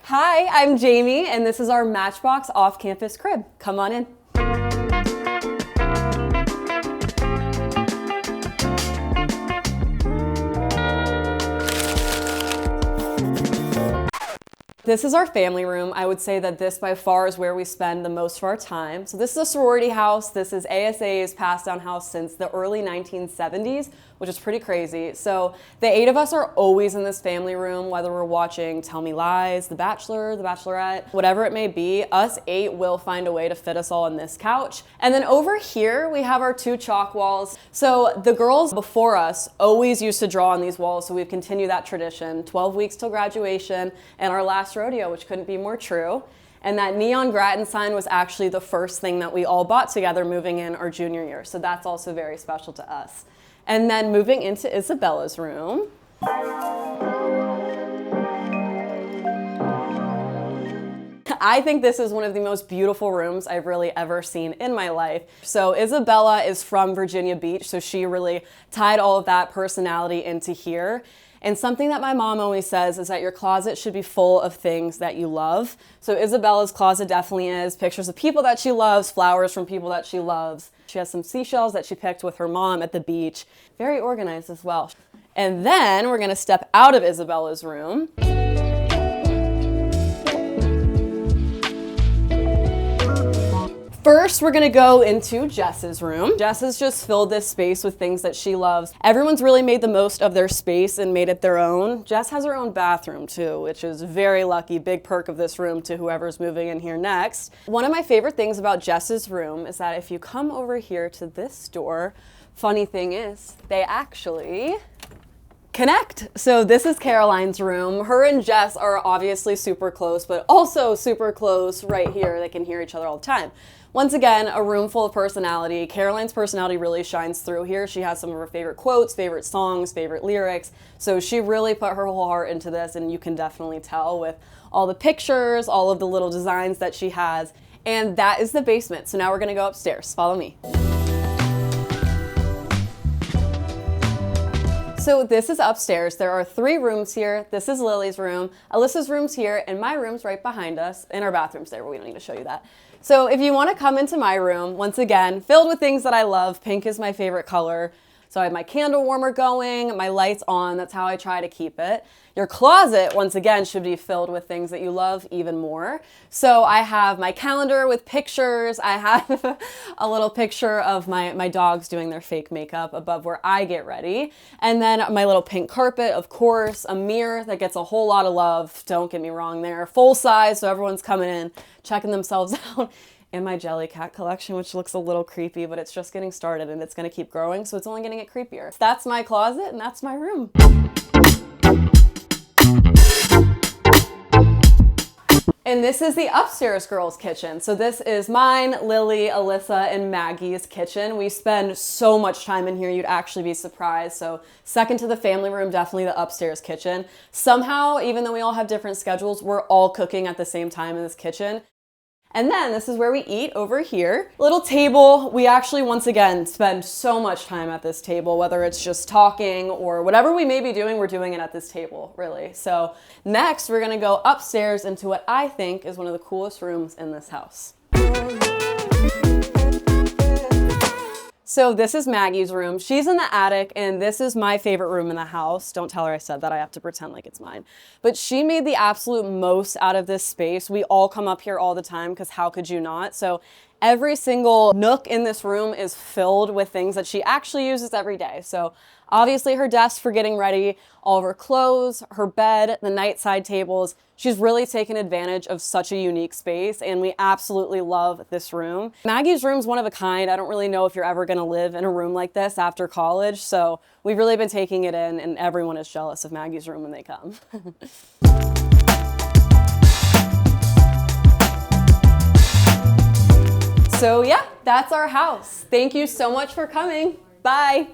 Hi, I'm Jamie, and this is our Matchbox Off-Campus Crib. Come on in. This is our family room. I would say that this by far is where we spend the most of our time. So this is a sorority house. This is ASA's passed down house since the early 1970s, which is pretty crazy. So the 8 of us are always in this family room, whether we're watching Tell Me Lies, The Bachelor, The Bachelorette, whatever it may be, us 8 will find a way to fit us all on this couch. And then over here, we have our 2 chalk walls. So the girls before us always used to draw on these walls, so we've continued that tradition. 12 weeks till graduation, and our last rodeo, which couldn't be more true. And that neon gratin sign was actually the first thing that we all bought together moving in our junior year. So that's also very special to us. And then moving into Isabella's room. I think this is one of the most beautiful rooms I've really ever seen in my life. So Isabella is from Virginia Beach, so she really tied all of that personality into here. And something that my mom always says is that your closet should be full of things that you love. So Isabella's closet definitely is. Pictures of people that she loves, flowers from people that she loves. She has some seashells that she picked with her mom at the beach. Very organized as well. And then we're gonna step out of Isabella's room. First, we're gonna go into Jess's room. Jess has just filled this space with things that she loves. Everyone's really made the most of their space and made it their own. Jess has her own bathroom too, which is very lucky, big perk of this room to whoever's moving in here next. One of my favorite things about Jess's room is that if you come over here to this door, funny thing is, they actually connect. So this is Caroline's room. Her and Jess are obviously super close, but also super close right here. They can hear each other all the time. Once again, a room full of personality. Caroline's personality really shines through here. She has some of her favorite quotes, favorite songs, favorite lyrics. So she really put her whole heart into this, and you can definitely tell with all the pictures, all of the little designs that she has. And that is the basement. So now we're gonna go upstairs. Follow me. So this is upstairs. There are 3 rooms here. This is Lily's room, Alyssa's room's here, and my room's right behind us, and our bathroom's there, but we don't need to show you that. So if you want to come into my room, once again, filled with things that I love. Pink is my favorite color. So I have my candle warmer going, my lights on. That's how I try to keep it. Your closet, once again, should be filled with things that you love even more. So I have my calendar with pictures. I have a little picture of my dogs doing their fake makeup above where I get ready. And then my little pink carpet, of course, a mirror that gets a whole lot of love. Don't get me wrong there. Full size, so everyone's coming in, checking themselves out. And my Jellycat collection, which looks a little creepy, but it's just getting started and it's gonna keep growing, so it's only gonna get creepier. That's my closet and that's my room. And this is the upstairs girls' kitchen. So this is mine, Lily, Alyssa, and Maggie's kitchen. We spend so much time in here, you'd actually be surprised. So second to the family room, definitely the upstairs kitchen. Somehow, even though we all have different schedules, we're all cooking at the same time in this kitchen. And then this is where we eat over here. Little table. We actually, once again, spend so much time at this table, whether it's just talking or whatever we may be doing, we're doing it at this table, really. So next, we're gonna go upstairs into what I think is one of the coolest rooms in this house. So this is Maggie's room. She's in the attic, and this is my favorite room in the house. Don't tell her I said that. I have to pretend like it's mine. But she made the absolute most out of this space. We all come up here all the time because how could you not? So every single nook in this room is filled with things that she actually uses every day. So obviously her desk for getting ready, all of her clothes, her bed, the nightside tables. She's really taken advantage of such a unique space, and we absolutely love this room. Maggie's room's one of a kind. I don't really know if you're ever gonna live in a room like this after college, so we've really been taking it in, and everyone is jealous of Maggie's room when they come. So yeah, that's our house. Thank you so much for coming. Bye.